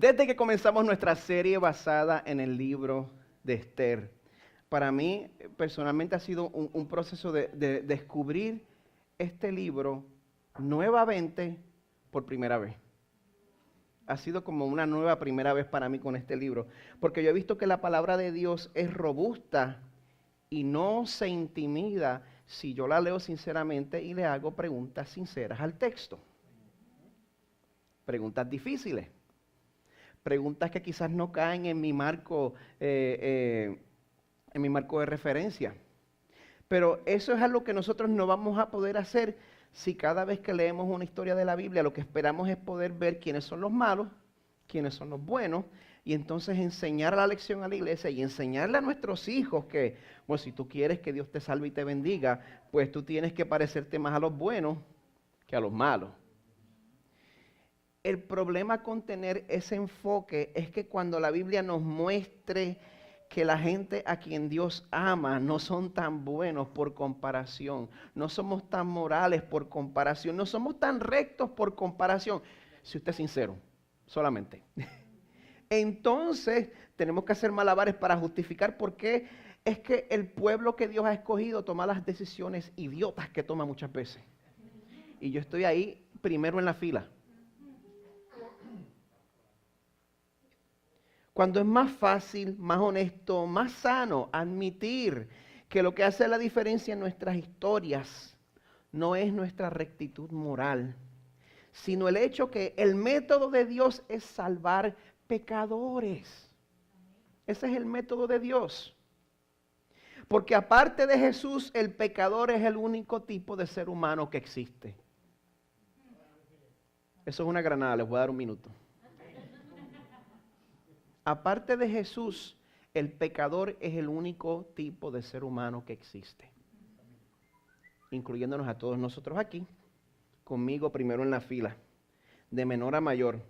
Desde que comenzamos nuestra serie basada en el libro de Esther, para mí personalmente ha sido un proceso de descubrir este libro nuevamente por primera vez. Ha sido como una nueva primera vez para mí con este libro, porque yo he visto que la palabra de Dios es robusta y no se intimida si yo la leo sinceramente y le hago preguntas sinceras al texto. Preguntas difíciles. Preguntas que quizás no caen en mi marco de referencia. Pero eso es algo que nosotros no vamos a poder hacer si cada vez que leemos una historia de la Biblia lo que esperamos es poder ver quiénes son los malos, quiénes son los buenos, y entonces enseñar la lección a la iglesia y enseñarle a nuestros hijos que, bueno, si tú quieres que Dios te salve y te bendiga, pues tú tienes que parecerte más a los buenos que a los malos. El problema con tener ese enfoque es que cuando la Biblia nos muestre que la gente a quien Dios ama no son tan buenos por comparación, no somos tan morales por comparación, no somos tan rectos por comparación, si usted es sincero, solamente. Entonces tenemos que hacer malabares para justificar por qué es que el pueblo que Dios ha escogido toma las decisiones idiotas que toma muchas veces. Y yo estoy ahí primero en la fila. Cuando es más fácil, más honesto, más sano admitir que lo que hace la diferencia en nuestras historias no es nuestra rectitud moral, sino el hecho que el método de Dios es salvar pecadores. Ese es el método de Dios. Porque aparte de Jesús, el pecador es el único tipo de ser humano que existe. Eso es una granada, les voy a dar un minuto. Aparte de Jesús, el pecador es el único tipo de ser humano que existe. Incluyéndonos a todos nosotros aquí, conmigo primero en la fila, de menor a mayor.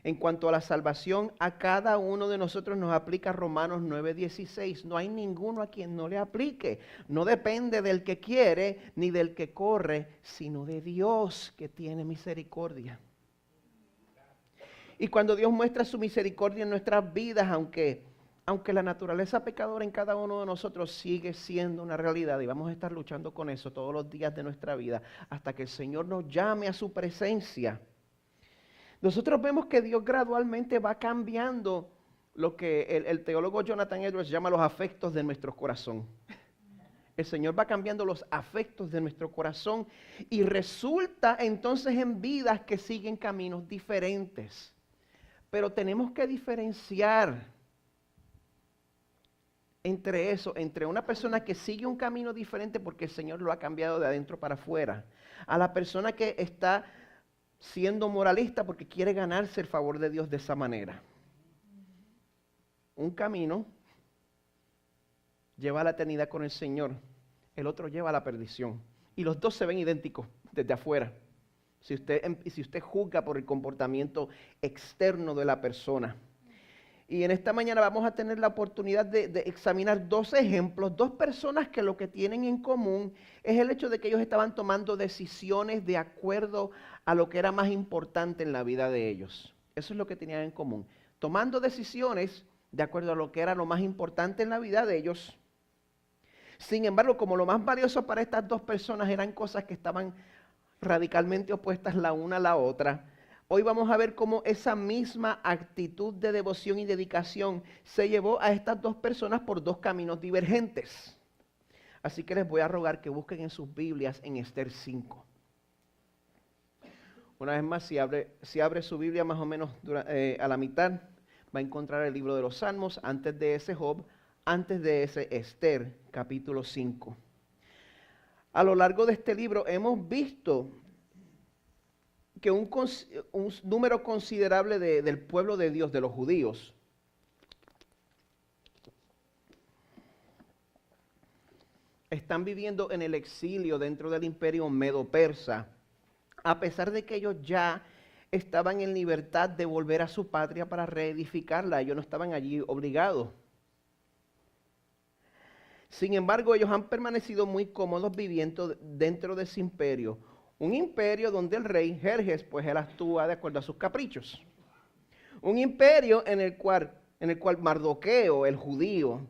En cuanto a la salvación, a cada uno de nosotros nos aplica Romanos 9:16. No hay ninguno a quien no le aplique. No depende del que quiere ni del que corre, sino de Dios que tiene misericordia. Y cuando Dios muestra su misericordia en nuestras vidas, aunque la naturaleza pecadora en cada uno de nosotros sigue siendo una realidad y vamos a estar luchando con eso todos los días de nuestra vida hasta que el Señor nos llame a su presencia. Nosotros vemos que Dios gradualmente va cambiando lo que el teólogo Jonathan Edwards llama los afectos de nuestro corazón. El Señor va cambiando los afectos de nuestro corazón y resulta entonces en vidas que siguen caminos diferentes. Pero tenemos que diferenciar entre eso, entre una persona que sigue un camino diferente porque el Señor lo ha cambiado de adentro para afuera, a la persona que está siendo moralista porque quiere ganarse el favor de Dios de esa manera. Un camino lleva a la eternidad con el Señor, el otro lleva a la perdición. Y los dos se ven idénticos desde afuera. Si usted juzga por el comportamiento externo de la persona. Y en esta mañana vamos a tener la oportunidad de examinar dos ejemplos, dos personas que lo que tienen en común es el hecho de que ellos estaban tomando decisiones de acuerdo a lo que era más importante en la vida de ellos. Eso es lo que tenían en común. Tomando decisiones de acuerdo a lo que era lo más importante en la vida de ellos. Sin embargo, como lo más valioso para estas dos personas eran cosas que estaban radicalmente opuestas la una a la otra, hoy vamos a ver cómo esa misma actitud de devoción y dedicación se llevó a estas dos personas por dos caminos divergentes. Así que les voy a rogar que busquen en sus Biblias en Esther 5. Una vez más, si abre su Biblia más o menos a la mitad, va a encontrar el libro de los Salmos, antes de ese Job, antes de ese Esther, capítulo 5. A lo largo de este libro hemos visto que un número considerable del pueblo de Dios, de los judíos, están viviendo en el exilio dentro del imperio medo-persa, a pesar de que ellos ya estaban en libertad de volver a su patria para reedificarla. Ellos no estaban allí obligados. Sin embargo, ellos han permanecido muy cómodos viviendo dentro de ese imperio. Un imperio donde el rey Jerjes, pues él actúa de acuerdo a sus caprichos. Un imperio en el cual Mardoqueo, el judío,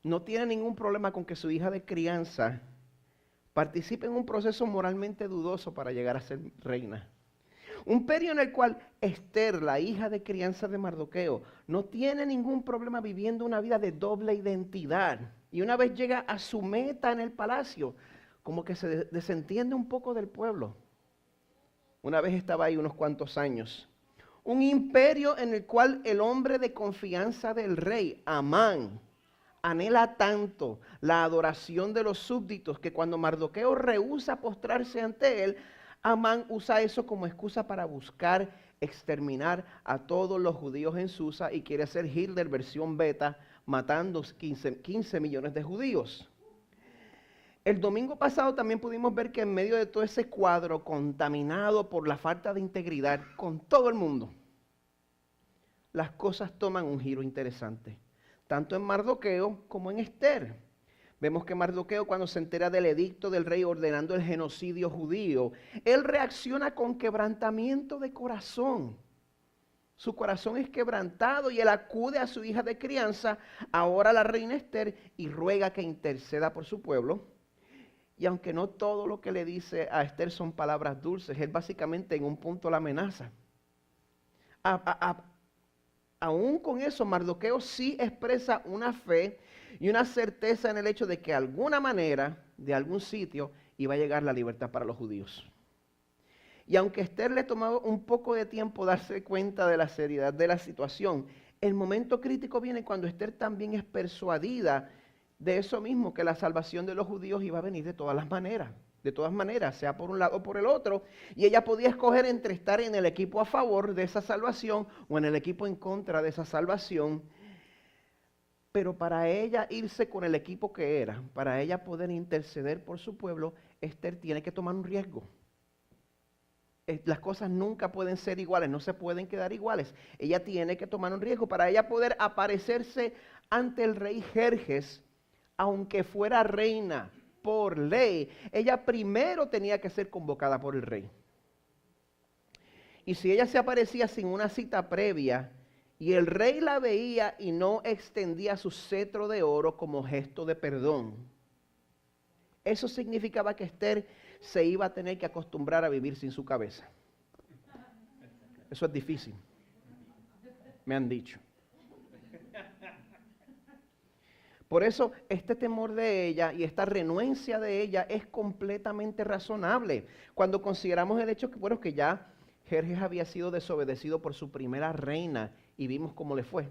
no tiene ningún problema con que su hija de crianza participe en un proceso moralmente dudoso para llegar a ser reina. Un imperio en el cual Esther, la hija de crianza de Mardoqueo, no tiene ningún problema viviendo una vida de doble identidad. Y una vez llega a su meta en el palacio, como que se desentiende un poco del pueblo. Una vez estaba ahí unos cuantos años. Un imperio en el cual el hombre de confianza del rey, Amán, anhela tanto la adoración de los súbditos que cuando Mardoqueo rehúsa postrarse ante él, Amán usa eso como excusa para buscar exterminar a todos los judíos en Susa y quiere hacer Hitler versión beta, matando 15 millones de judíos. El domingo pasado también pudimos ver que en medio de todo ese cuadro contaminado por la falta de integridad con todo el mundo, las cosas toman un giro interesante, tanto en Mardoqueo como en Esther. Vemos que Mardoqueo, cuando se entera del edicto del rey ordenando el genocidio judío, él reacciona con quebrantamiento de corazón. Su corazón es quebrantado y él acude a su hija de crianza, ahora la reina Esther, y ruega que interceda por su pueblo. Y aunque no todo lo que le dice a Esther son palabras dulces, él básicamente en un punto la amenaza. Aún con eso, Mardoqueo sí expresa una fe y una certeza en el hecho de que de alguna manera, de algún sitio, iba a llegar la libertad para los judíos. Y aunque a Esther le tomó un poco de tiempo darse cuenta de la seriedad de la situación, el momento crítico viene cuando Esther también es persuadida de eso mismo, que la salvación de los judíos iba a venir de todas maneras, sea por un lado o por el otro, y ella podía escoger entre estar en el equipo a favor de esa salvación o en el equipo en contra de esa salvación. Pero para ella irse con el equipo que era, para ella poder interceder por su pueblo, Esther tiene que tomar un riesgo. Las cosas nunca pueden ser iguales, no se pueden quedar iguales. Ella tiene que tomar un riesgo para ella poder aparecerse ante el rey Jerjes, aunque fuera reina por ley. Ella primero tenía que ser convocada por el rey. Y si ella se aparecía sin una cita previa, y el rey la veía y no extendía su cetro de oro como gesto de perdón, eso significaba que Esther se iba a tener que acostumbrar a vivir sin su cabeza. Eso es difícil, me han dicho. Por eso este temor de ella y esta renuencia de ella es completamente razonable. Cuando consideramos el hecho que ya Jerjes había sido desobedecido por su primera reina y vimos cómo le fue.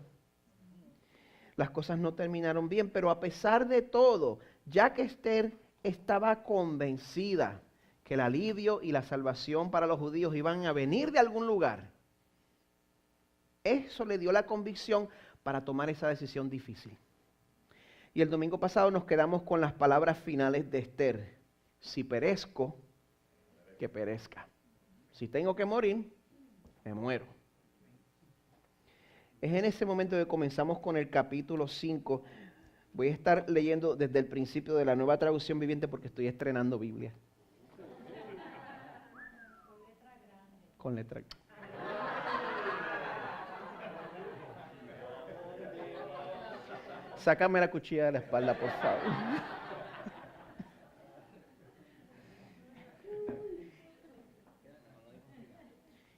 Las cosas no terminaron bien, pero a pesar de todo, ya que Esther estaba convencida que el alivio y la salvación para los judíos iban a venir de algún lugar, eso le dio la convicción para tomar esa decisión difícil. Y el domingo pasado nos quedamos con las palabras finales de Esther. Si perezco, que perezca. Si tengo que morir, me muero. Es en ese momento que comenzamos con el capítulo 5. Voy a estar leyendo desde el principio de la Nueva Traducción Viviente porque estoy estrenando Biblia. Con letra grande. Sácame la cuchilla de la espalda, por favor.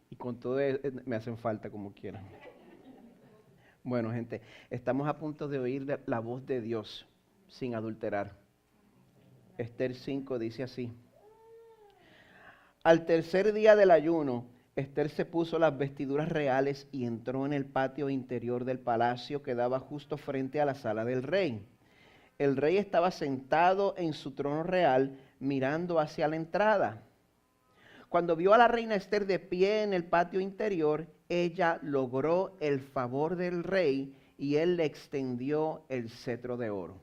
Y con todo me hacen falta como quieran. Bueno, gente, estamos a punto de oír la voz de Dios sin adulterar. Esther 5 dice así. Al tercer día del ayuno, Esther se puso las vestiduras reales y entró en el patio interior del palacio que daba justo frente a la sala del rey. El rey estaba sentado en su trono real mirando hacia la entrada. Cuando vio a la reina Esther de pie en el patio interior, ella logró el favor del rey y él le extendió el cetro de oro.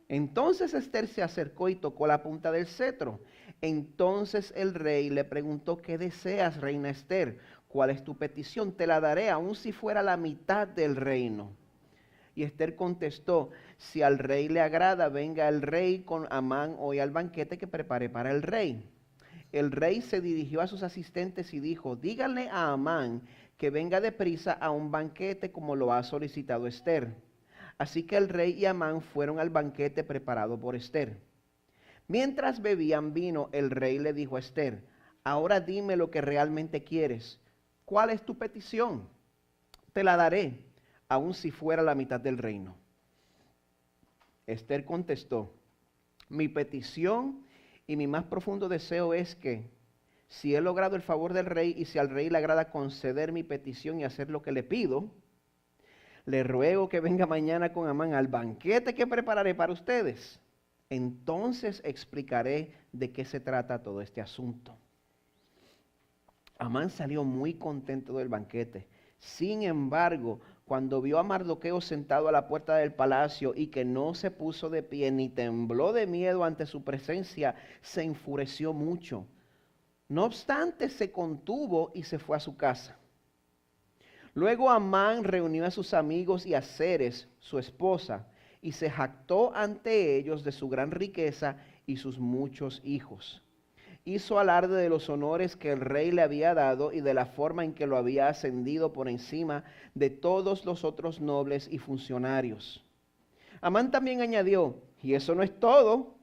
Entonces Esther se acercó y tocó la punta del cetro. Entonces el rey le preguntó, ¿qué deseas, reina Esther? ¿Cuál es tu petición? Te la daré, aun si fuera la mitad del reino. Y Esther contestó, si al rey le agrada, venga el rey con Amán hoy al banquete que preparé para el rey. El rey se dirigió a sus asistentes y dijo, díganle a Amán que venga deprisa a un banquete como lo ha solicitado Esther. Así que el rey y Amán fueron al banquete preparado por Esther. Mientras bebían vino, el rey le dijo a Esther: ahora dime lo que realmente quieres. ¿Cuál es tu petición? Te la daré, aun si fuera la mitad del reino. Esther contestó: mi petición y mi más profundo deseo es que, si he logrado el favor del rey y si al rey le agrada conceder mi petición y hacer lo que le pido, le ruego que venga mañana con Amán al banquete que prepararé para ustedes. Entonces explicaré de qué se trata todo este asunto. Amán salió muy contento del banquete. Sin embargo, cuando vio a Mardoqueo sentado a la puerta del palacio y que no se puso de pie ni tembló de miedo ante su presencia, se enfureció mucho. No obstante, se contuvo y se fue a su casa. Luego Amán reunió a sus amigos y a Zeres, su esposa, y se jactó ante ellos de su gran riqueza y sus muchos hijos. Hizo alarde de los honores que el rey le había dado y de la forma en que lo había ascendido por encima de todos los otros nobles y funcionarios. Amán también añadió: y eso no es todo.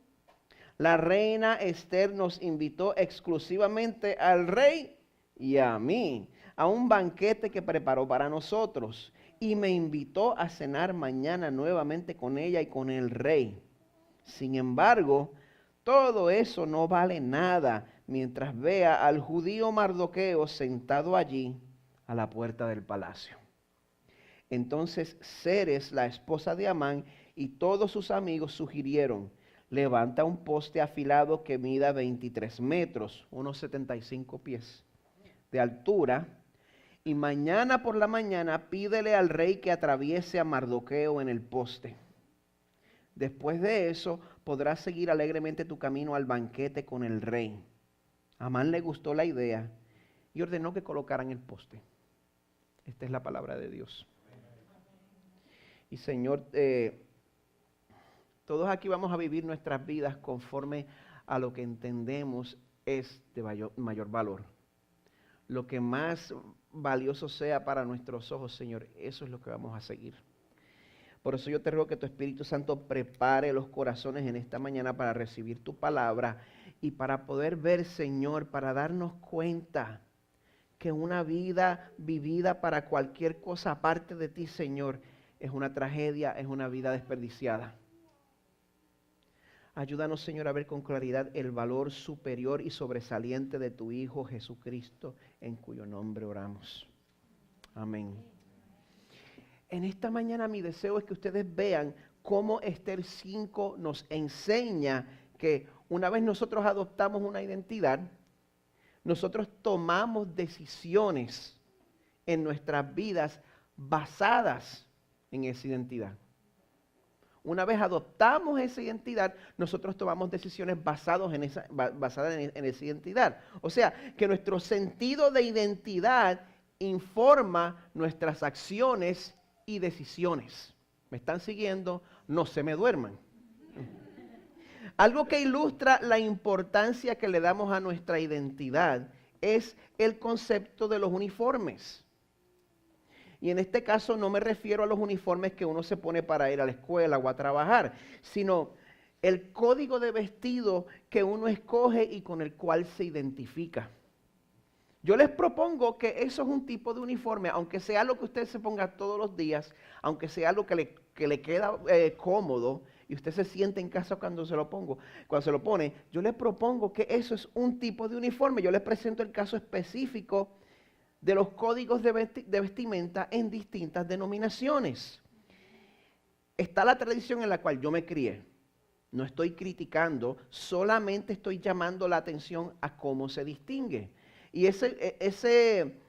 La reina Esther nos invitó exclusivamente al rey y a mí a un banquete que preparó para nosotros, y me invitó a cenar mañana nuevamente con ella y con el rey. Sin embargo, todo eso no vale nada mientras vea al judío Mardoqueo sentado allí a la puerta del palacio. Entonces Zeres, la esposa de Amán, y todos sus amigos sugirieron: levanta un poste afilado que mida 23 metros, unos 75 pies de altura, y mañana por la mañana pídele al rey que atraviese a Mardoqueo en el poste. Después de eso podrás seguir alegremente tu camino al banquete con el rey. A Amán le gustó la idea y ordenó que colocaran el poste. Esta es la palabra de Dios. Y Señor, todos aquí vamos a vivir nuestras vidas conforme a lo que entendemos es de mayor valor. Lo que más valioso sea para nuestros ojos, Señor, eso es lo que vamos a seguir. Por eso yo te ruego que tu Espíritu Santo prepare los corazones en esta mañana para recibir tu palabra y para poder ver, Señor, para darnos cuenta que una vida vivida para cualquier cosa aparte de ti, Señor, es una tragedia, es una vida desperdiciada. Ayúdanos, Señor, a ver con claridad el valor superior y sobresaliente de tu Hijo Jesucristo, en cuyo nombre oramos. Amén. En esta mañana mi deseo es que ustedes vean cómo Esther 5 nos enseña que una vez nosotros adoptamos una identidad, nosotros tomamos decisiones en nuestras vidas basadas en esa identidad. Una vez adoptamos esa identidad, nosotros tomamos decisiones basadas en esa identidad. O sea, que nuestro sentido de identidad informa nuestras acciones y decisiones. ¿Me están siguiendo? No se me duerman. Algo que ilustra la importancia que le damos a nuestra identidad es el concepto de los uniformes. Y en este caso no me refiero a los uniformes que uno se pone para ir a la escuela o a trabajar, sino el código de vestido que uno escoge y con el cual se identifica. Yo les propongo que eso es un tipo de uniforme, aunque sea lo que usted se ponga todos los días, aunque sea lo que le queda cómodo y usted se siente en casa cuando se lo pone, yo les propongo que eso es un tipo de uniforme. Yo les presento el caso específico de los códigos de vestimenta en distintas denominaciones. Está la tradición en la cual yo me crié. No estoy criticando, solamente estoy llamando la atención a cómo se distingue. Y ese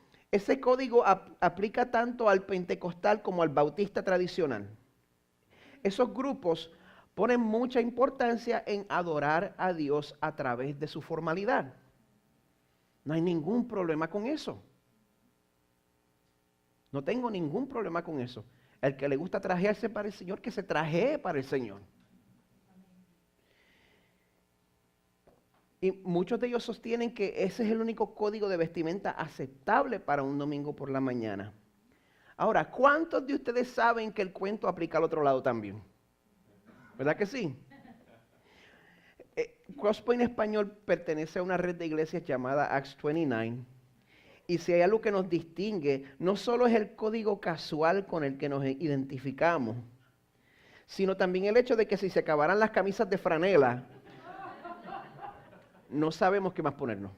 código aplica tanto al pentecostal como al bautista tradicional. Esos grupos ponen mucha importancia en adorar a Dios a través de su formalidad. No hay ningún problema con eso. No tengo ningún problema con eso. El que le gusta trajearse para el Señor, que se trajee para el Señor. Y muchos de ellos sostienen que ese es el único código de vestimenta aceptable para un domingo por la mañana. Ahora, ¿cuántos de ustedes saben que el cuento aplica al otro lado también? ¿Verdad que sí? Crosspoint Español pertenece a una red de iglesias llamada Acts 29. Y si hay algo que nos distingue, no solo es el código casual con el que nos identificamos, sino también el hecho de que si se acabaran las camisas de franela, no sabemos qué más ponernos.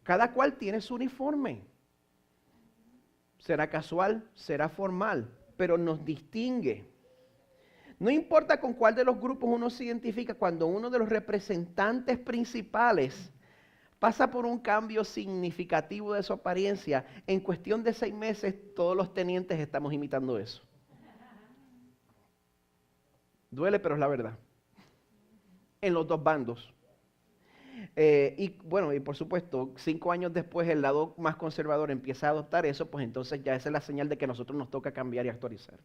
Cada cual tiene su uniforme. Será casual, será formal, pero nos distingue. No importa con cuál de los grupos uno se identifica, cuando uno de los representantes principales pasa por un cambio significativo de su apariencia, en cuestión de 6 meses todos los tenientes estamos imitando eso. Duele, pero es la verdad. En los dos bandos. Y por supuesto, 5 años después el lado más conservador empieza a adoptar eso, pues entonces ya esa es la señal de que a nosotros nos toca cambiar y actualizar.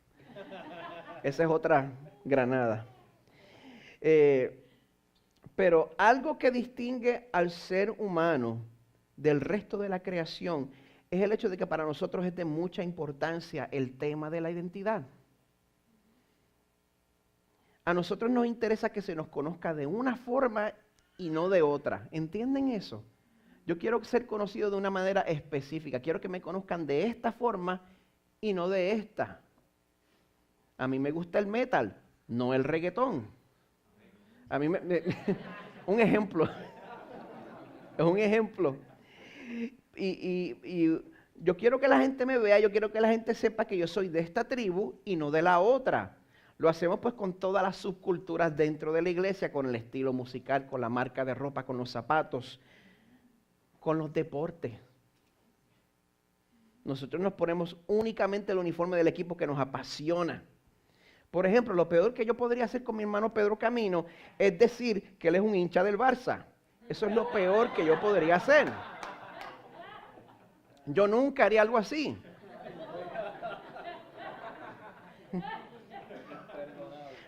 Esa es otra granada. Pero algo que distingue al ser humano del resto de la creación es el hecho de que para nosotros es de mucha importancia el tema de la identidad. A nosotros nos interesa que se nos conozca de una forma y no de otra. ¿Entienden eso? Yo quiero ser conocido de una manera específica. Quiero que me conozcan de esta forma y no de esta. A mí me gusta el metal, no el reggaetón. A mí un ejemplo. Es un ejemplo. Y yo quiero que la gente me vea, yo quiero que la gente sepa que yo soy de esta tribu y no de la otra. Lo hacemos pues con todas las subculturas dentro de la iglesia, con el estilo musical, con la marca de ropa, con los zapatos, con los deportes. Nosotros nos ponemos únicamente el uniforme del equipo que nos apasiona. Por ejemplo, lo peor que yo podría hacer con mi hermano Pedro Camino es decir que él es un hincha del Barça. Eso es lo peor que yo podría hacer. Yo nunca haría algo así.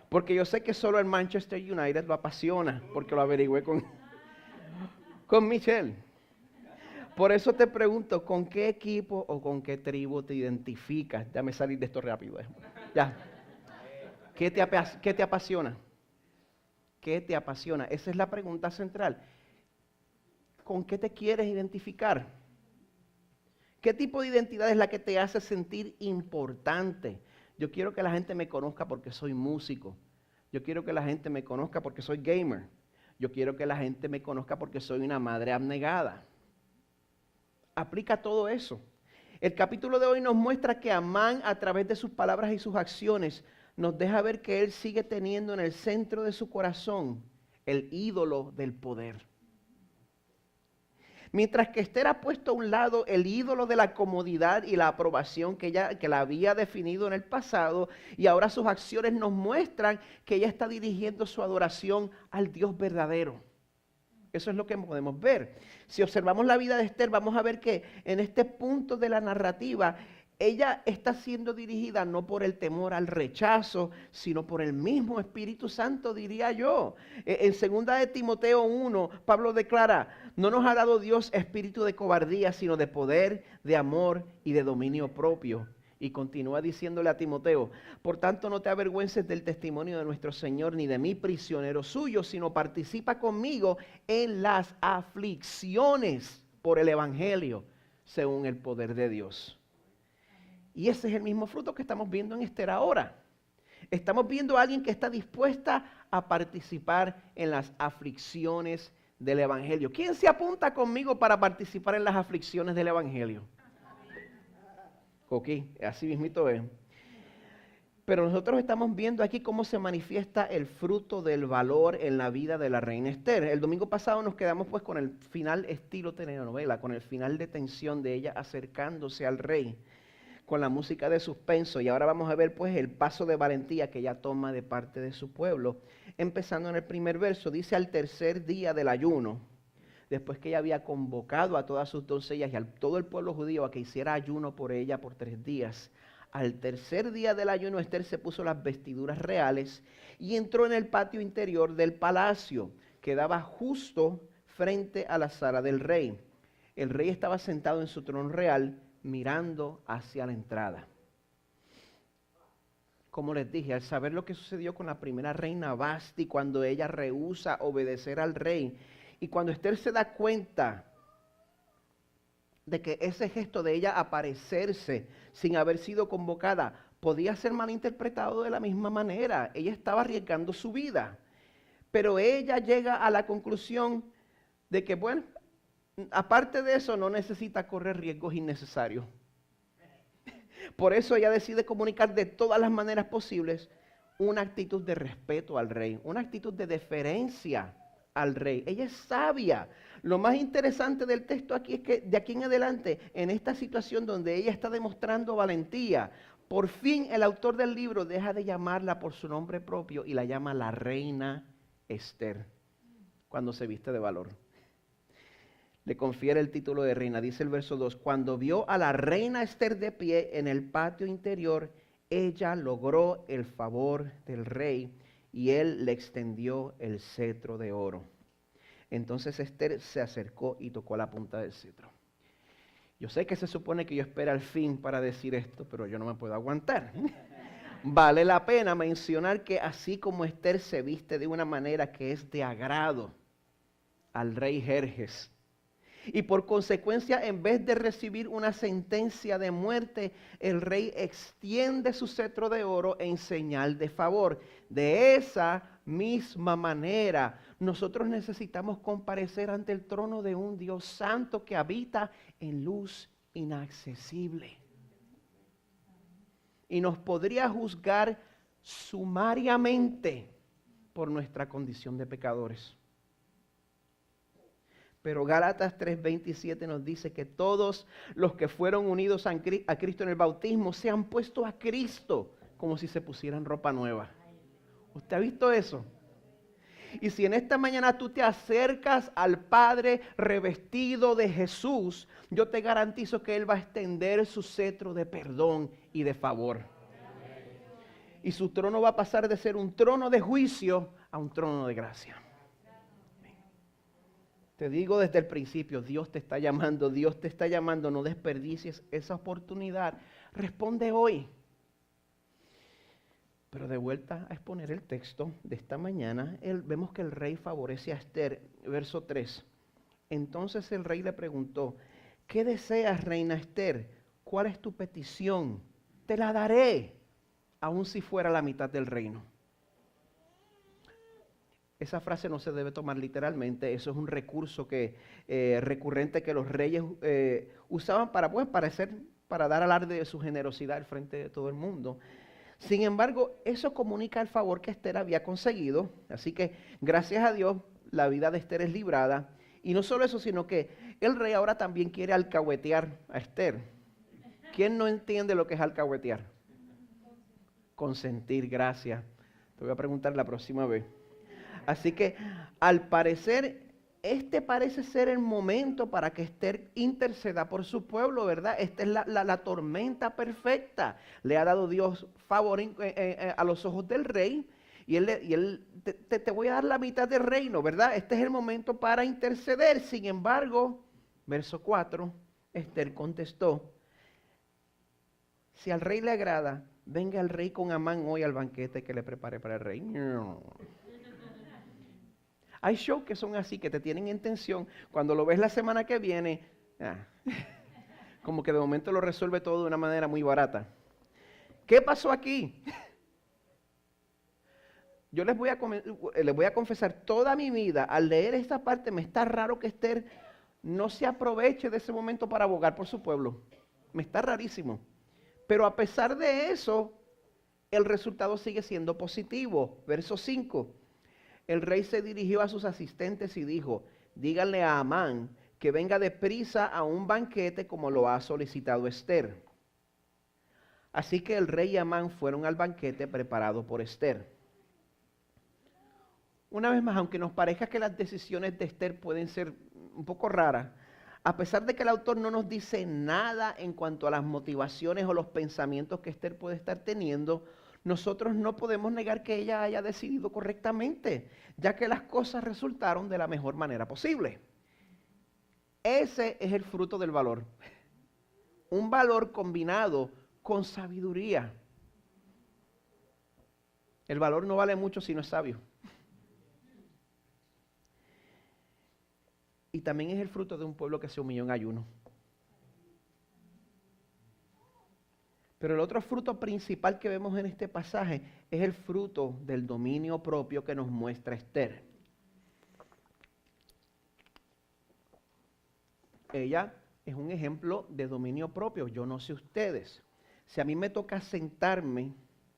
Porque yo sé que solo el Manchester United lo apasiona, porque lo averigüé con Michelle. Por eso te pregunto, ¿con qué equipo o con qué tribu te identificas? Déjame salir de esto rápido. Ya. ¿Qué te apasiona? ¿Qué te apasiona? Esa es la pregunta central. ¿Con qué te quieres identificar? ¿Qué tipo de identidad es la que te hace sentir importante? Yo quiero que la gente me conozca porque soy músico. Yo quiero que la gente me conozca porque soy gamer. Yo quiero que la gente me conozca porque soy una madre abnegada. Aplica todo eso. El capítulo de hoy nos muestra que Amán, a través de sus palabras y sus acciones, nos deja ver que él sigue teniendo en el centro de su corazón el ídolo del poder. Mientras que Esther ha puesto a un lado el ídolo de la comodidad y la aprobación que la había definido en el pasado, y ahora sus acciones nos muestran que ella está dirigiendo su adoración al Dios verdadero. Eso es lo que podemos ver. Si observamos la vida de Esther, vamos a ver que en este punto de la narrativa, ella está siendo dirigida no por el temor al rechazo, sino por el mismo Espíritu Santo, diría yo. En 2 de Timoteo 1, Pablo declara: no nos ha dado Dios espíritu de cobardía, sino de poder, de amor y de dominio propio. Y continúa diciéndole a Timoteo: por tanto, no te avergüences del testimonio de nuestro Señor, ni de mí, prisionero suyo, sino participa conmigo en las aflicciones por el Evangelio, según el poder de Dios. Y ese es el mismo fruto que estamos viendo en Esther ahora. Estamos viendo a alguien que está dispuesta a participar en las aflicciones del Evangelio. ¿Quién se apunta conmigo para participar en las aflicciones del Evangelio? Ok, así mismito es. Pero nosotros estamos viendo aquí cómo se manifiesta el fruto del valor en la vida de la reina Esther. El domingo pasado nos quedamos pues con el final estilo telenovela, con el final de tensión de ella acercándose al rey, con la música de suspenso, y ahora vamos a ver pues el paso de valentía que ella toma de parte de su pueblo. Empezando en el primer verso, dice: al tercer día del ayuno, después que ella había convocado a todas sus doncellas y a todo el pueblo judío a que hiciera ayuno por ella por 3 días, Al tercer día del ayuno, Esther se puso las vestiduras reales y entró en el patio interior del palacio, que daba justo frente a la sala del rey. El rey estaba sentado en su trono real, mirando hacia la entrada. Como les dije, al saber lo que sucedió con la primera reina Vasti, cuando ella rehúsa obedecer al rey, y cuando Esther se da cuenta de que ese gesto de ella aparecerse sin haber sido convocada podía ser malinterpretado de la misma manera. Ella estaba arriesgando su vida. Pero ella llega a la conclusión de que, bueno, aparte de eso, no necesita correr riesgos innecesarios. Por eso ella decide comunicar de todas las maneras posibles una actitud de respeto al rey, una actitud de deferencia al rey. Ella es sabia. Lo más interesante del texto aquí es que de aquí en adelante, en esta situación donde ella está demostrando valentía, por fin el autor del libro deja de llamarla por su nombre propio y la llama la reina Esther, cuando se viste de valor. Le confiere el título de reina. Dice el verso 2, cuando vio a la reina Esther de pie en el patio interior, ella logró el favor del rey y él le extendió el cetro de oro. Entonces Esther se acercó y tocó la punta del cetro. Yo sé que se supone que yo espero al fin para decir esto, pero yo no me puedo aguantar. Vale la pena mencionar que así como Esther se viste de una manera que es de agrado al rey Jerjes, y por consecuencia, en vez de recibir una sentencia de muerte, el rey extiende su cetro de oro en señal de favor. De esa misma manera, nosotros necesitamos comparecer ante el trono de un Dios santo que habita en luz inaccesible. Y nos podría juzgar sumariamente por nuestra condición de pecadores. Pero Gálatas 3:27 nos dice que todos los que fueron unidos a Cristo en el bautismo se han puesto a Cristo como si se pusieran ropa nueva. ¿Usted ha visto eso? Y si en esta mañana tú te acercas al Padre revestido de Jesús, yo te garantizo que Él va a extender su cetro de perdón y de favor. Y su trono va a pasar de ser un trono de juicio a un trono de gracia. Te digo desde el principio, Dios te está llamando, no desperdicies esa oportunidad. Responde hoy. Pero de vuelta a exponer el texto de esta mañana, vemos que el rey favorece a Esther. Verso 3. Entonces el rey le preguntó, ¿qué deseas, reina Esther? ¿Cuál es tu petición? Te la daré, aun si fuera la mitad del reino. Esa frase no se debe tomar literalmente, eso es un recurso recurrente que los reyes usaban para dar alarde de su generosidad al frente de todo el mundo. Sin embargo, eso comunica el favor que Esther había conseguido, así que gracias a Dios la vida de Esther es librada. Y no solo eso, sino que el rey ahora también quiere alcahuetear a Esther. ¿Quién no entiende lo que es alcahuetear? Consentir, gracias. Te voy a preguntar la próxima vez. Así que, al parecer, este parece ser el momento para que Esther interceda por su pueblo, ¿verdad? Esta es la tormenta perfecta. Le ha dado Dios favor a los ojos del rey y él te voy a dar la mitad del reino, ¿verdad? Este es el momento para interceder. Sin embargo, verso 4, Esther contestó, si al rey le agrada, venga el rey con Amán hoy al banquete que le prepare para el rey. No. Hay shows que son así, que te tienen en tensión. Cuando lo ves la semana que viene, como que de momento lo resuelve todo de una manera muy barata. ¿Qué pasó aquí? Yo les voy a confesar, toda mi vida, al leer esta parte, me está raro que Esther no se aproveche de ese momento para abogar por su pueblo. Me está rarísimo. Pero a pesar de eso, el resultado sigue siendo positivo. Verso 5. El rey se dirigió a sus asistentes y dijo, díganle a Amán que venga deprisa a un banquete como lo ha solicitado Esther. Así que el rey y Amán fueron al banquete preparado por Esther. Una vez más, aunque nos parezca que las decisiones de Esther pueden ser un poco raras, A pesar de que el autor no nos dice nada en cuanto a las motivaciones o los pensamientos que Esther puede estar teniendo, nosotros no podemos negar que ella haya decidido correctamente, ya que las cosas resultaron de la mejor manera posible. Ese es el fruto del valor. Un valor combinado con sabiduría. El valor no vale mucho si no es sabio. Y también es el fruto de un pueblo que se humilló en ayuno. Pero el otro fruto principal que vemos en este pasaje es el fruto del dominio propio que nos muestra Esther. Ella es un ejemplo de dominio propio. Yo no sé ustedes. Si a mí me toca sentarme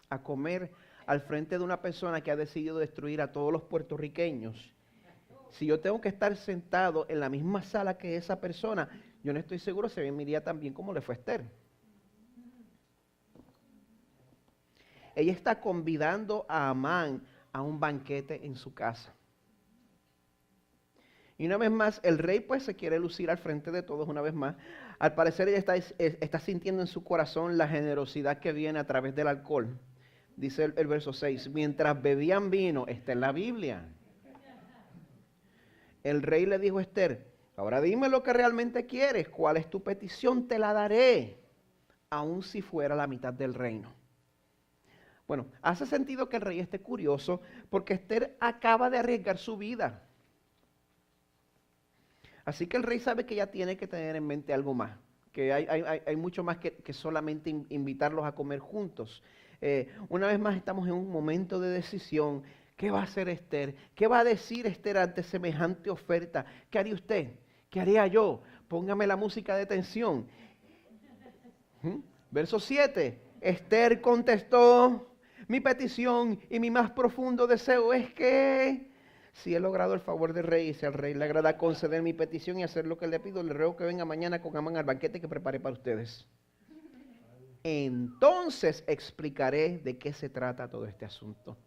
a comer al frente de una persona que ha decidido destruir a todos los puertorriqueños, si yo tengo que estar sentado en la misma sala que esa persona, yo no estoy seguro si me iría tan bien como le fue a Esther. Ella está convidando a Amán a un banquete en su casa. Y una vez más, el rey pues se quiere lucir al frente de todos una vez más. Al parecer ella está sintiendo en su corazón la generosidad que viene a través del alcohol. Dice el verso 6, mientras bebían vino, está en la Biblia. El rey le dijo a Esther, ahora dime lo que realmente quieres, cuál es tu petición, te la daré, aun si fuera la mitad del reino. Bueno, hace sentido que el rey esté curioso porque Esther acaba de arriesgar su vida. Así que el rey sabe que ella tiene que tener en mente algo más, que hay mucho más que solamente invitarlos a comer juntos. Una vez más estamos en un momento de decisión. ¿Qué va a hacer Esther? ¿Qué va a decir Esther ante semejante oferta? ¿Qué haría usted? ¿Qué haría yo? Póngame la música de tensión. Verso 7. Esther contestó, mi petición y mi más profundo deseo es que si he logrado el favor del rey y si al rey le agrada conceder mi petición y hacer lo que le pido, le ruego que venga mañana con Amán al banquete que preparé para ustedes. Entonces explicaré de qué se trata todo este asunto.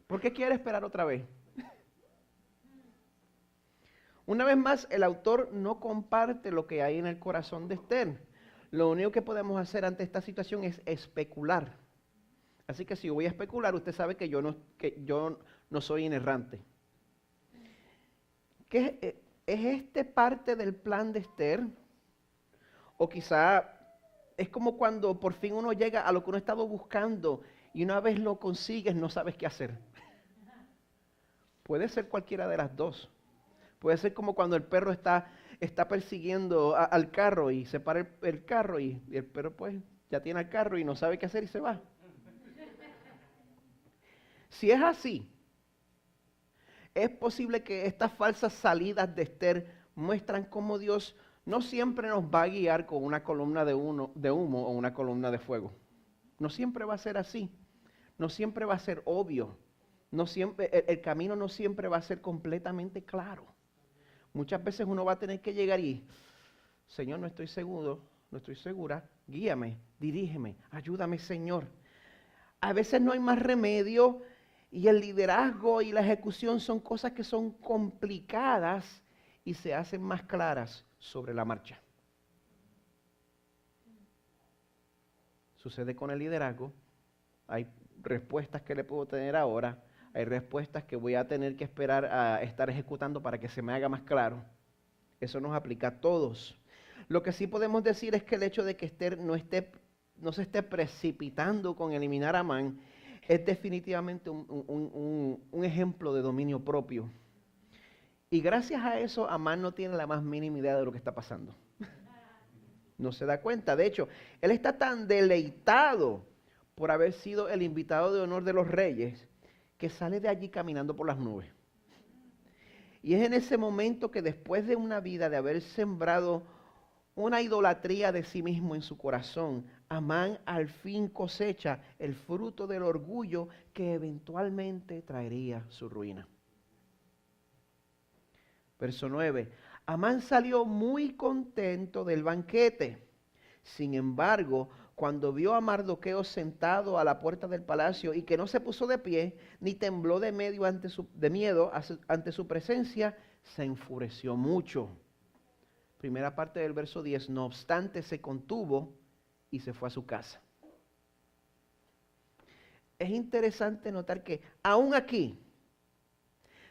¿Por qué quiere esperar otra vez? Una vez más, el autor no comparte lo que hay en el corazón de Esther. Lo único que podemos hacer ante esta situación es especular. Así que si voy a especular, usted sabe que yo no soy inerrante. ¿Es este parte del plan de Esther? O quizá es como cuando por fin uno llega a lo que uno ha estado buscando y una vez lo consigues no sabes qué hacer. Puede ser cualquiera de las dos. Puede ser como cuando el perro está persiguiendo al carro y se para el carro y el perro pues ya tiene el carro y no sabe qué hacer y se va. Si es así, es posible que estas falsas salidas de Esther muestran cómo Dios no siempre nos va a guiar con una columna de humo o una columna de fuego. No siempre va a ser así. No siempre va a ser obvio. No siempre, el camino no siempre va a ser completamente claro. Muchas veces uno va a tener que llegar y, Señor, no estoy seguro, no estoy segura, guíame, dirígeme, ayúdame, Señor. A veces no hay más remedio y el liderazgo y la ejecución son cosas que son complicadas y se hacen más claras sobre la marcha. Sucede con el liderazgo, hay respuestas que le puedo tener ahora, hay respuestas que voy a tener que esperar a estar ejecutando para que se me haga más claro. Eso nos aplica a todos. Lo que sí podemos decir es que el hecho de que Esther no se esté precipitando con eliminar a Amán es definitivamente un ejemplo de dominio propio. Y gracias a eso, Amán no tiene la más mínima idea de lo que está pasando. No se da cuenta. De hecho, él está tan deleitado por haber sido el invitado de honor de los reyes que sale de allí caminando por las nubes. Y es en ese momento que después de una vida de haber sembrado una idolatría de sí mismo en su corazón, Amán al fin cosecha el fruto del orgullo que eventualmente traería su ruina. Verso 9. Amán salió muy contento del banquete. Sin embargo, cuando vio a Mardoqueo sentado a la puerta del palacio y que no se puso de pie, ni tembló de miedo ante su presencia, se enfureció mucho. Primera parte del verso 10, no obstante se contuvo y se fue a su casa. Es interesante notar que aún aquí,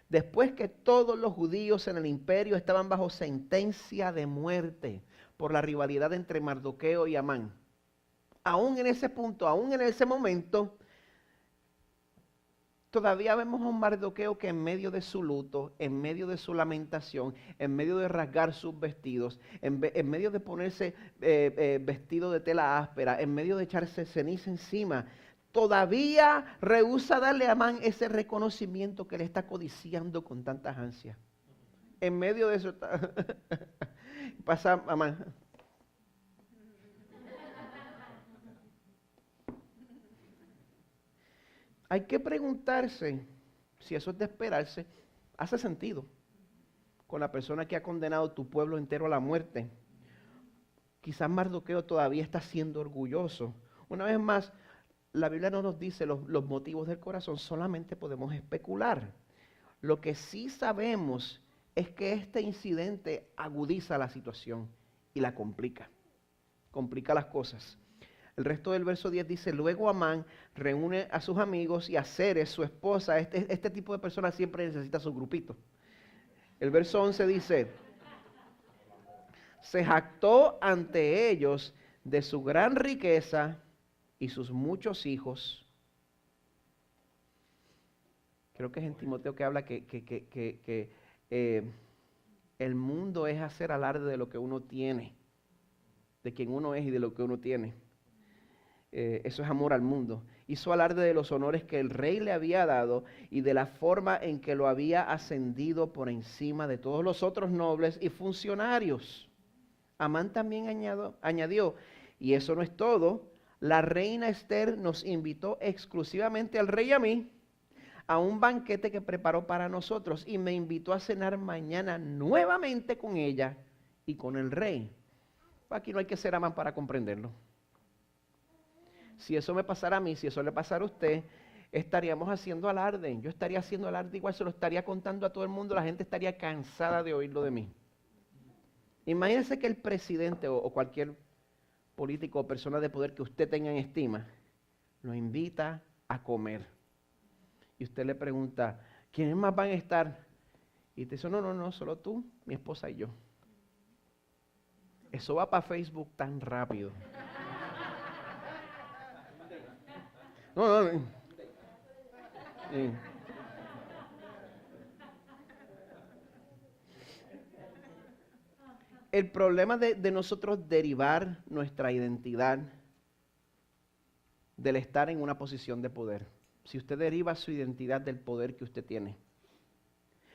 después que todos los judíos en el imperio estaban bajo sentencia de muerte por la rivalidad entre Mardoqueo y Amán, aún en ese punto, aún en ese momento, todavía vemos a un Mardoqueo que en medio de su luto, en medio de su lamentación, en medio de rasgar sus vestidos, en medio de ponerse vestido de tela áspera, en medio de echarse ceniza encima, todavía rehúsa darle a Amán ese reconocimiento que le está codiciando con tantas ansias. En medio de eso está pasa Amán. Hay que preguntarse si eso es de esperarse. Hace sentido con la persona que ha condenado tu pueblo entero a la muerte. Quizás Mardoqueo todavía está siendo orgulloso. Una vez más, la Biblia no nos dice los motivos del corazón, solamente podemos especular. Lo que sí sabemos es que este incidente agudiza la situación y la complica las cosas. El resto del verso 10 dice, luego Amán reúne a sus amigos y a Zeres, su esposa. Este tipo de personas siempre necesita su grupito. El verso 11 dice, se jactó ante ellos de su gran riqueza y sus muchos hijos. Creo que es en Timoteo que habla que el mundo es hacer alarde de lo que uno tiene, de quien uno es y de lo que uno tiene. Eso es amor al mundo. Hizo alarde de los honores que el rey le había dado y de la forma en que lo había ascendido por encima de todos los otros nobles y funcionarios. Amán también añadió, y eso no es todo, la reina Esther nos invitó exclusivamente al rey y a mí a un banquete que preparó para nosotros y me invitó a cenar mañana nuevamente con ella y con el rey. Aquí no hay que ser Amán para comprenderlo. Si eso me pasara a mí, si eso le pasara a usted, estaríamos haciendo alarde. Yo estaría haciendo alarde igual, se lo estaría contando a todo el mundo, la gente estaría cansada de oírlo de mí. Imagínese que el presidente o cualquier político o persona de poder que usted tenga en estima, lo invita a comer. Y usted le pregunta, ¿quiénes más van a estar? Y te dice, no, solo tú, mi esposa y yo. Eso va para Facebook tan rápido. No. El problema de nosotros derivar nuestra identidad del estar en una posición de poder. Si usted deriva su identidad del poder que usted tiene.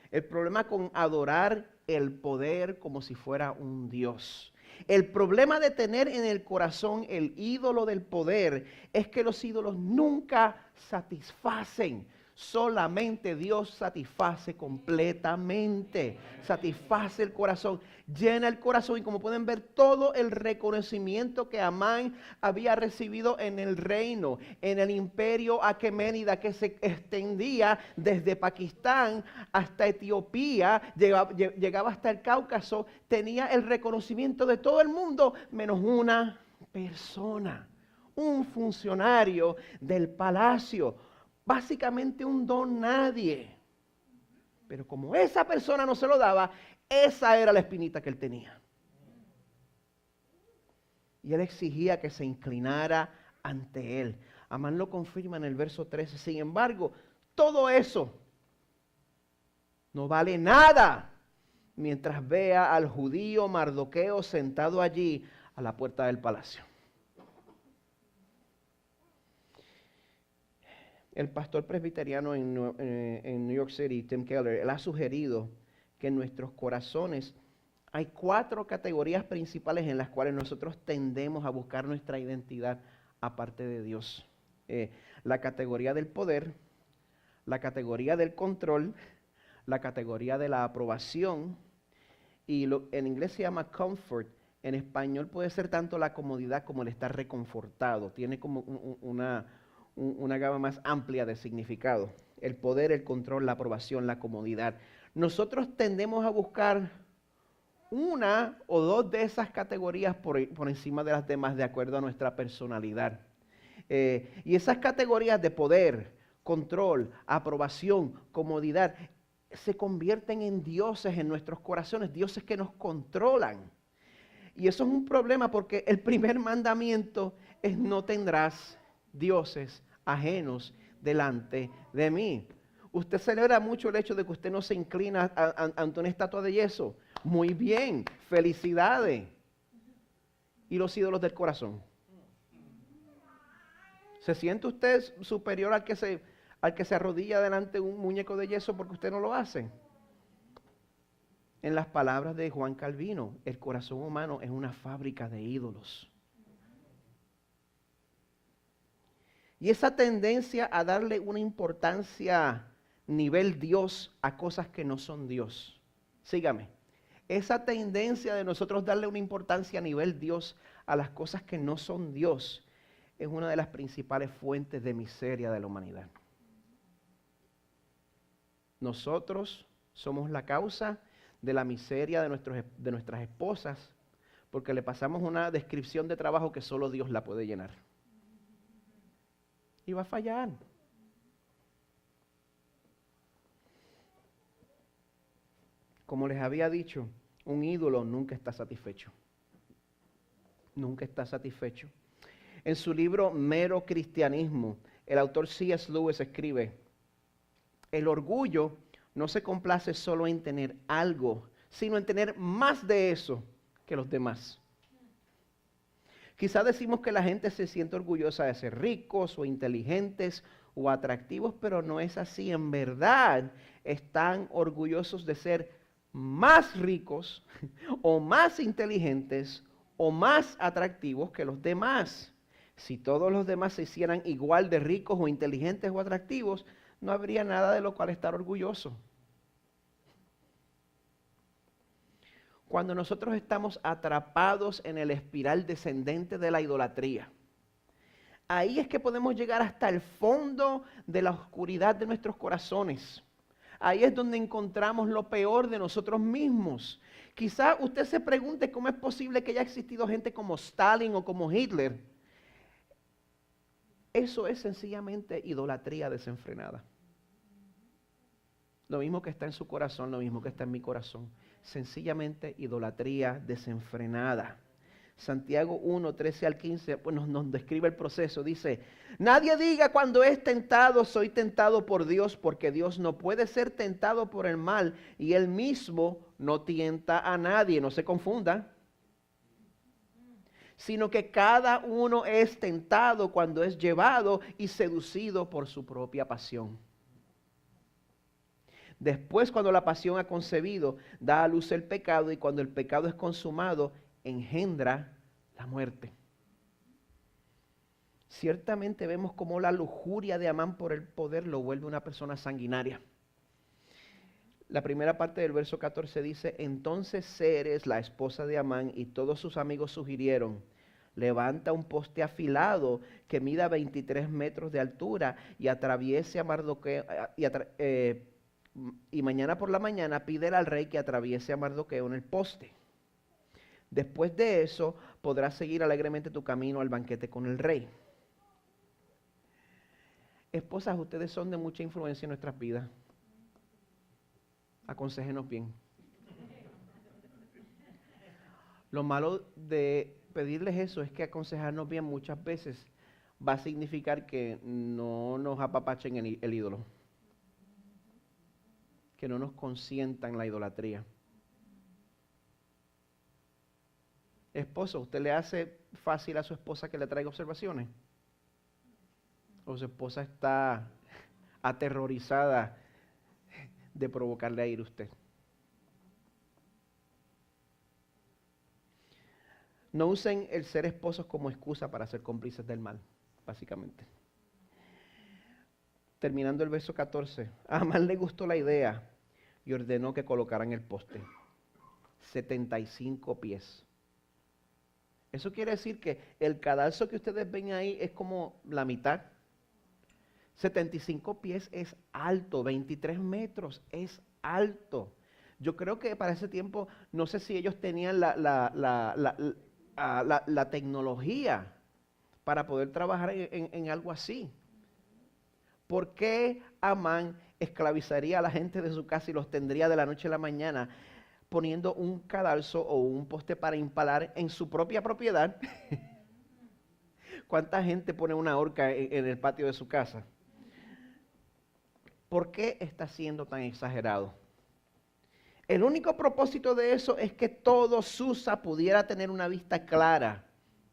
El problema con adorar el poder como si fuera un Dios. El problema de tener en el corazón el ídolo del poder es que los ídolos nunca satisfacen. Solamente Dios satisface completamente, satisface el corazón, llena el corazón y como pueden ver todo el reconocimiento que Amán había recibido en el reino, en el imperio aqueménida que se extendía desde Pakistán hasta Etiopía, llegaba hasta el Cáucaso, tenía el reconocimiento de todo el mundo menos una persona, un funcionario del palacio. Básicamente un don nadie. Pero como esa persona no se lo daba, esa era la espinita que él tenía. Y él exigía que se inclinara ante él. Amán lo confirma en el verso 13. Sin embargo, todo eso no vale nada mientras vea al judío Mardoqueo sentado allí a la puerta del palacio. El pastor presbiteriano en New York City, Tim Keller, él ha sugerido que en nuestros corazones hay 4 categorías principales en las cuales nosotros tendemos a buscar nuestra identidad aparte de Dios. La categoría del poder, la categoría del control, la categoría de la aprobación, y en inglés se llama comfort. En español puede ser tanto la comodidad como el estar reconfortado. Tiene como una gama más amplia de significado. El poder, el control, la aprobación, la comodidad. nosotros tendemos a buscar una o dos de esas categorías por encima de las demás de acuerdo a nuestra personalidad. Y esas categorías de poder, control, aprobación, comodidad, se convierten en dioses en nuestros corazones, dioses que nos controlan. Y eso es un problema porque el primer mandamiento es: no tendrás dioses ajenos delante de mí. Usted celebra mucho el hecho de que usted no se inclina ante una estatua de yeso. Muy bien, felicidades. ¿Y los ídolos del corazón? ¿Se siente usted superior al que se arrodilla delante de un muñeco de yeso porque usted no lo hace? En las palabras de Juan Calvino, el corazón humano es una fábrica de ídolos. Y esa tendencia a darle una importancia nivel Dios a cosas que no son Dios. Sígame. Esa tendencia de nosotros darle una importancia a nivel Dios a las cosas que no son Dios es una de las principales fuentes de miseria de la humanidad. Nosotros somos la causa de la miseria de nuestras esposas porque le pasamos una descripción de trabajo que solo Dios la puede llenar. Y va a fallar. Como les había dicho, un ídolo nunca está satisfecho. Nunca está satisfecho. En su libro Mero Cristianismo, el autor C.S. Lewis escribe: el orgullo no se complace solo en tener algo, sino en tener más de eso que los demás. Quizá decimos que la gente se siente orgullosa de ser ricos o inteligentes o atractivos, pero no es así. En verdad, están orgullosos de ser más ricos o más inteligentes o más atractivos que los demás. Si todos los demás se hicieran igual de ricos o inteligentes o atractivos, no habría nada de lo cual estar orgulloso. Cuando nosotros estamos atrapados en el espiral descendente de la idolatría, ahí es que podemos llegar hasta el fondo de la oscuridad de nuestros corazones. Ahí es donde encontramos lo peor de nosotros mismos. Quizá usted se pregunte cómo es posible que haya existido gente como Stalin o como Hitler. Eso es sencillamente idolatría desenfrenada. Lo mismo que está en su corazón, lo mismo que está en mi corazón. Sencillamente idolatría desenfrenada. Santiago 1, 13 al 15 pues nos describe el proceso. Dice: nadie diga cuando es tentado, soy tentado por Dios, porque Dios no puede ser tentado por el mal y Él mismo no tienta a nadie. No se confunda. Sino que cada uno es tentado cuando es llevado y seducido por su propia pasión. Después, cuando la pasión ha concebido, da a luz el pecado, y cuando el pecado es consumado, engendra la muerte. Ciertamente vemos cómo la lujuria de Amán por el poder lo vuelve una persona sanguinaria. La primera parte del verso 14 dice: entonces Ceres, la esposa de Amán, y todos sus amigos sugirieron: levanta un poste afilado que mida 23 metros de altura y atraviese a Mardoqueo, y mañana por la mañana pídele al rey que atraviese a Mardoqueo en el poste. Después de eso podrás seguir alegremente tu camino al banquete con el rey. Esposas, ustedes son de mucha influencia en nuestras vidas. Aconséjenos bien. Lo malo de pedirles eso es que aconsejarnos bien muchas veces va a significar que no nos apapachen el ídolo, que no nos consientan la idolatría. Esposo, ¿usted le hace fácil a su esposa que le traiga observaciones? ¿O su esposa está aterrorizada de provocarle a ir a usted? No usen el ser esposos como excusa para ser cómplices del mal, básicamente. Terminando el verso 14, a Amán le gustó la idea y ordenó que colocaran el poste. 75 pies. Eso quiere decir que el cadalso que ustedes ven ahí es como la mitad. 75 pies es alto, 23 metros es alto. Yo creo que para ese tiempo, no sé si ellos tenían la tecnología para poder trabajar en algo así. ¿Por qué Amán esclavizaría a la gente de su casa y los tendría de la noche a la mañana poniendo un cadalso o un poste para impalar en su propia propiedad? ¿Cuánta gente pone una horca en el patio de su casa? ¿Por qué está siendo tan exagerado? El único propósito de eso es que todo Susa pudiera tener una vista clara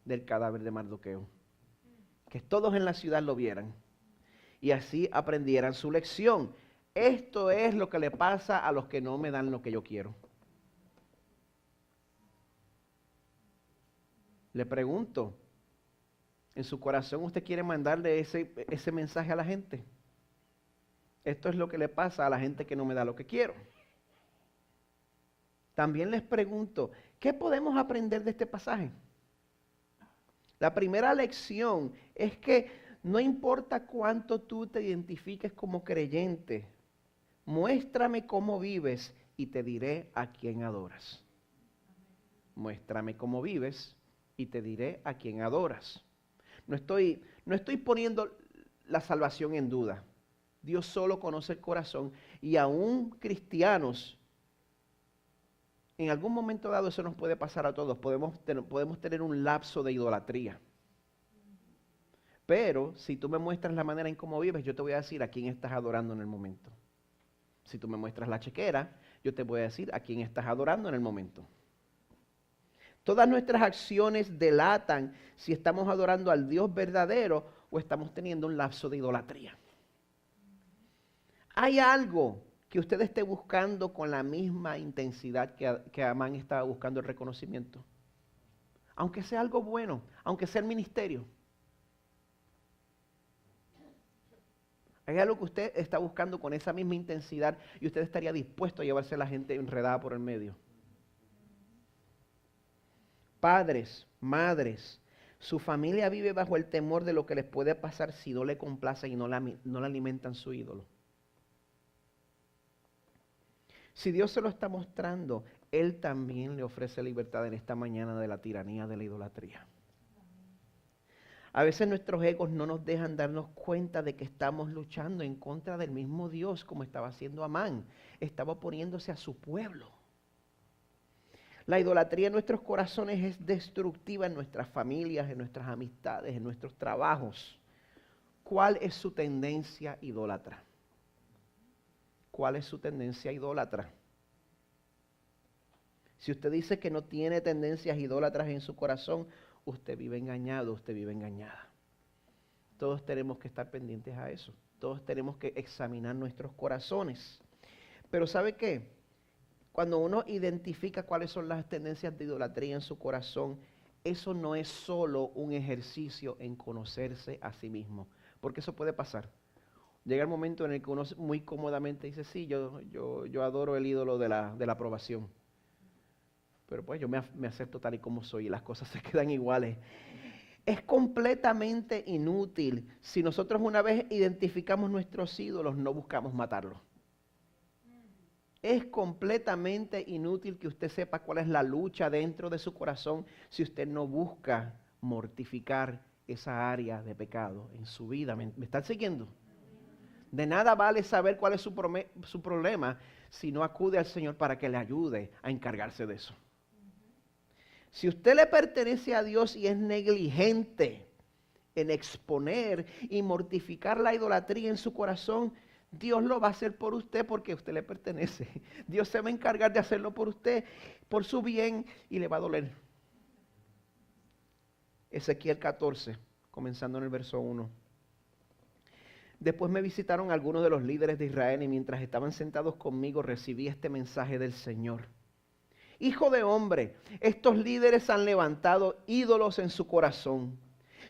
del cadáver de Mardoqueo. Que todos en la ciudad lo vieran y así aprendieran su lección. Esto es lo que le pasa a los que no me dan lo que yo quiero. Le pregunto, ¿en su corazón usted quiere mandarle ese mensaje a la gente? Esto es lo que le pasa a la gente que no me da lo que quiero. También les pregunto, ¿qué podemos aprender de este pasaje? La primera lección es que no importa cuánto tú te identifiques como creyente, muéstrame cómo vives y te diré a quién adoras. Muéstrame cómo vives y te diré a quién adoras. No estoy poniendo la salvación en duda. Dios solo conoce el corazón y aún cristianos, en algún momento dado eso nos puede pasar a todos. Podemos tener un lapso de idolatría. Pero si tú me muestras la manera en cómo vives, yo te voy a decir a quién estás adorando en el momento. Si tú me muestras la chequera, yo te voy a decir a quién estás adorando en el momento. Todas nuestras acciones delatan si estamos adorando al Dios verdadero o estamos teniendo un lapso de idolatría. ¿Hay algo que usted esté buscando con la misma intensidad que Amán estaba buscando el reconocimiento? Aunque sea algo bueno, aunque sea el ministerio. ¿Hay algo que usted está buscando con esa misma intensidad y usted estaría dispuesto a llevarse a la gente enredada por el medio? Padres, madres, su familia vive bajo el temor de lo que les puede pasar si no le complacen y no le alimentan su ídolo. Si Dios se lo está mostrando, Él también le ofrece libertad en esta mañana de la tiranía de la idolatría. A veces nuestros egos no nos dejan darnos cuenta de que estamos luchando en contra del mismo Dios como estaba haciendo Amán. Estaba oponiéndose a su pueblo. La idolatría en nuestros corazones es destructiva en nuestras familias, en nuestras amistades, en nuestros trabajos. ¿Cuál es su tendencia idólatra? ¿Cuál es su tendencia idólatra? Si usted dice que no tiene tendencias idólatras en su corazón, usted vive engañado, usted vive engañada. Todos tenemos que estar pendientes a eso. Todos tenemos que examinar nuestros corazones. Pero ¿sabe qué? Cuando uno identifica cuáles son las tendencias de idolatría en su corazón, eso no es solo un ejercicio en conocerse a sí mismo. Porque eso puede pasar. Llega el momento en el que uno muy cómodamente dice, sí, yo adoro el ídolo de la aprobación. Pero pues yo me acepto tal y como soy y las cosas se quedan iguales. Es completamente inútil si nosotros una vez identificamos nuestros ídolos, no buscamos matarlos. Es completamente inútil que usted sepa cuál es la lucha dentro de su corazón si usted no busca mortificar esa área de pecado en su vida. ¿Me están siguiendo? De nada vale saber cuál es su problema si no acude al Señor para que le ayude a encargarse de eso. Si usted le pertenece a Dios y es negligente en exponer y mortificar la idolatría en su corazón, Dios lo va a hacer por usted porque usted le pertenece. Dios se va a encargar de hacerlo por usted, por su bien, y le va a doler. Ezequiel 14, comenzando en el verso 1. Después me visitaron algunos de los líderes de Israel y mientras estaban sentados conmigo recibí este mensaje del Señor. Hijo de hombre, estos líderes han levantado ídolos en su corazón.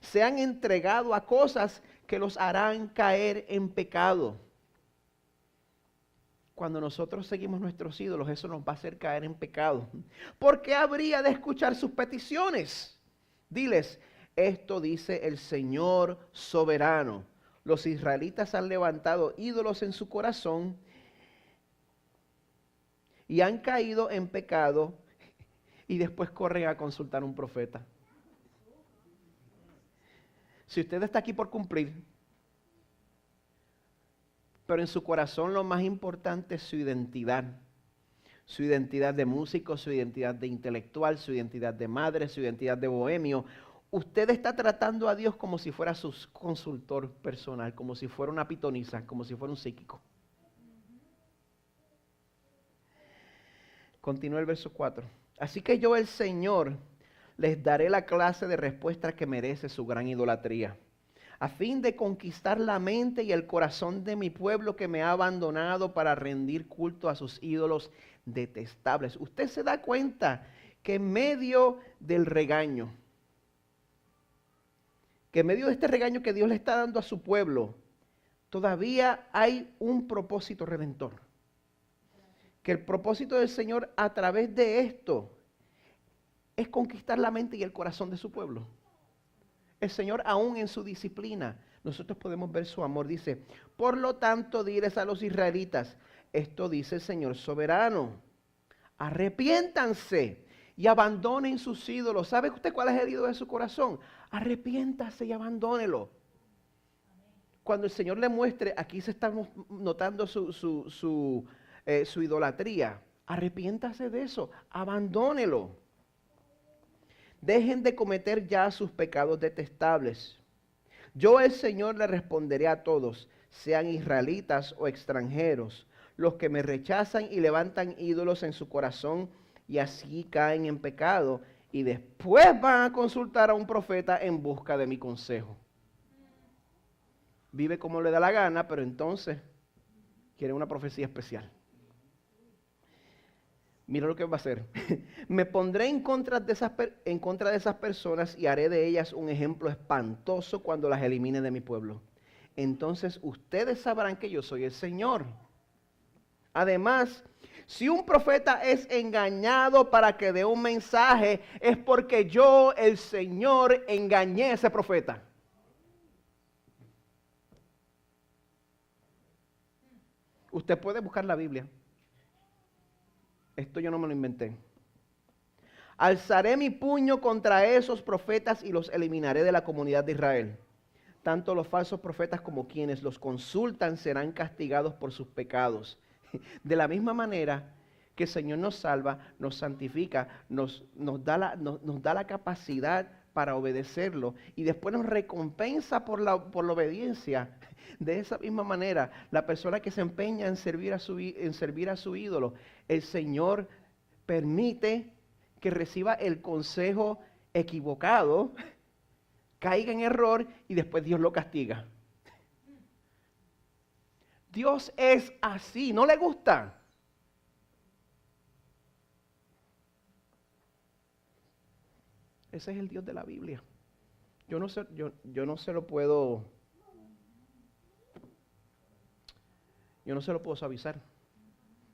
Se han entregado a cosas que los harán caer en pecado. Cuando nosotros seguimos nuestros ídolos, eso nos va a hacer caer en pecado. ¿Por qué habría de escuchar sus peticiones? Diles, esto dice el Señor soberano. Los israelitas han levantado ídolos en su corazón y han caído en pecado y después corren a consultar a un profeta. Si usted está aquí por cumplir, pero en su corazón lo más importante es su identidad de músico, su identidad de intelectual, su identidad de madre, su identidad de bohemio. Usted está tratando a Dios como si fuera su consultor personal, como si fuera una pitonisa, como si fuera un psíquico. Continúa el verso 4. Así que yo, el Señor, les daré la clase de respuesta que merece su gran idolatría, a fin de conquistar la mente y el corazón de mi pueblo que me ha abandonado para rendir culto a sus ídolos detestables. Usted se da cuenta que en medio del regaño, que en medio de este regaño que Dios le está dando a su pueblo, todavía hay un propósito redentor. Que el propósito del Señor a través de esto es conquistar la mente y el corazón de su pueblo. El Señor, aún en su disciplina, nosotros podemos ver su amor. Dice, por lo tanto, diles a los israelitas, esto dice el Señor soberano, arrepiéntanse y abandonen sus ídolos. ¿Sabe usted cuál es el ídolo de su corazón? Arrepiéntase y abandónelo. Cuando el Señor le muestre, aquí se está notando su idolatría. Arrepiéntase de eso, abandónelo. Dejen de cometer ya sus pecados detestables. Yo, el Señor, le responderé a todos, sean israelitas o extranjeros, los que me rechazan y levantan ídolos en su corazón y así caen en pecado y después van a consultar a un profeta en busca de mi consejo. Vive como le da la gana, pero entonces quiere una profecía especial. Mira lo que va a hacer. Me pondré en contra de esas personas y haré de ellas un ejemplo espantoso cuando las elimine de mi pueblo. Entonces ustedes sabrán que yo soy el Señor. Además, si un profeta es engañado para que dé un mensaje, es porque yo, el Señor, engañé a ese profeta. Usted puede buscar la Biblia. Esto yo no me lo inventé. Alzaré mi puño contra esos profetas y los eliminaré de la comunidad de Israel. Tanto los falsos profetas como quienes los consultan serán castigados por sus pecados. De la misma manera que el Señor nos salva, nos santifica, nos da la capacidad para obedecerlo y después nos recompensa por la obediencia. De esa misma manera, la persona que se empeña en servir a su ídolo, el Señor permite que reciba el consejo equivocado, caiga en error y después Dios lo castiga. Dios es así, ¿no le gusta? Ese es el Dios de la Biblia. Yo no se lo puedo suavizar.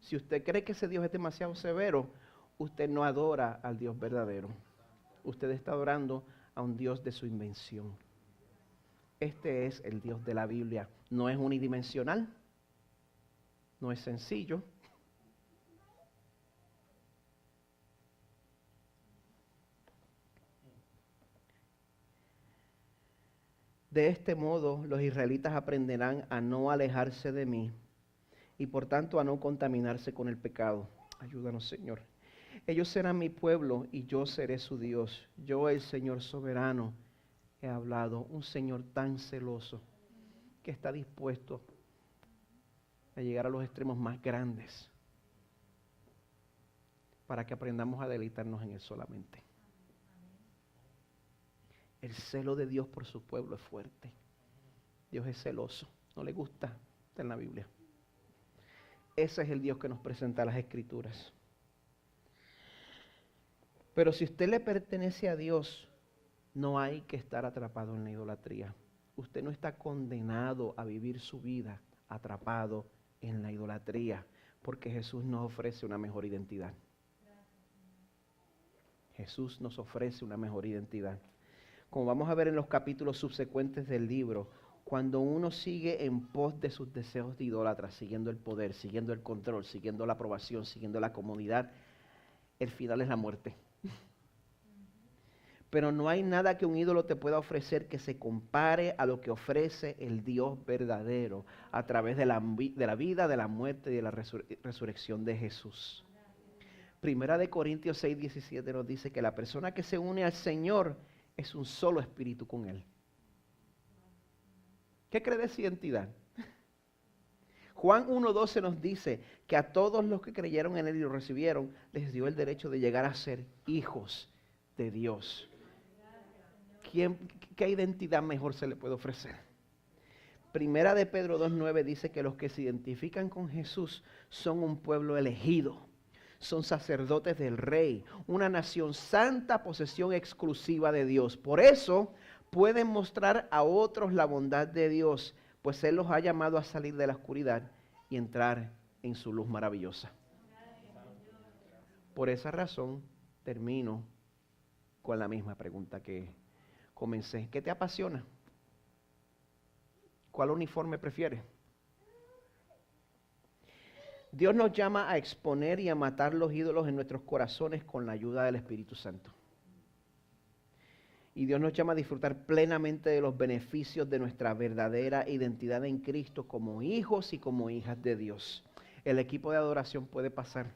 Si usted cree que ese Dios es demasiado severo, usted no adora al Dios verdadero. Usted está adorando a un Dios de su invención. Este es el Dios de la Biblia. No es unidimensional, no es sencillo. De este modo, los israelitas aprenderán a no alejarse de mí y por tanto a no contaminarse con el pecado. Ayúdanos, Señor. Ellos serán mi pueblo y yo seré su Dios. Yo, el Señor soberano, he hablado. Un Señor tan celoso que está dispuesto a llegar a los extremos más grandes para que aprendamos a deleitarnos en Él solamente. El celo de Dios por su pueblo es fuerte. Dios es celoso. No le gusta. Está en la Biblia. Ese es el Dios que nos presenta las Escrituras. Pero si usted le pertenece a Dios, no hay que estar atrapado en la idolatría. Usted no está condenado a vivir su vida atrapado en la idolatría, porque Jesús nos ofrece una mejor identidad. Jesús nos ofrece una mejor identidad. Como vamos a ver en los capítulos subsecuentes del libro, Cuando uno sigue en pos de sus deseos de idólatra, siguiendo el poder, siguiendo el control, siguiendo la aprobación, siguiendo la comodidad, el final es la muerte. Pero no hay nada que un ídolo te pueda ofrecer que se compare a lo que ofrece el Dios verdadero a través de la vida, de la muerte y de la resurrección de Jesús. Primera de Corintios 6:17 nos dice que la persona que se une al Señor es un solo espíritu con Él. ¿Qué cree de esa identidad? Juan 1:12 nos dice que a todos los que creyeron en Él y lo recibieron, les dio el derecho de llegar a ser hijos de Dios. ¿Qué identidad mejor se le puede ofrecer? Primera de Pedro 2:9 dice que los que se identifican con Jesús son un pueblo elegido, son sacerdotes del Rey, una nación santa, posesión exclusiva de Dios. Por eso pueden mostrar a otros la bondad de Dios, pues Él los ha llamado a salir de la oscuridad y entrar en su luz maravillosa. Por esa razón termino con la misma pregunta que comencé. ¿Qué te apasiona? ¿Cuál uniforme prefieres? Dios nos llama a exponer y a matar los ídolos en nuestros corazones con la ayuda del Espíritu Santo. Y Dios nos llama a disfrutar plenamente de los beneficios de nuestra verdadera identidad en Cristo como hijos y como hijas de Dios. El equipo de adoración puede pasar.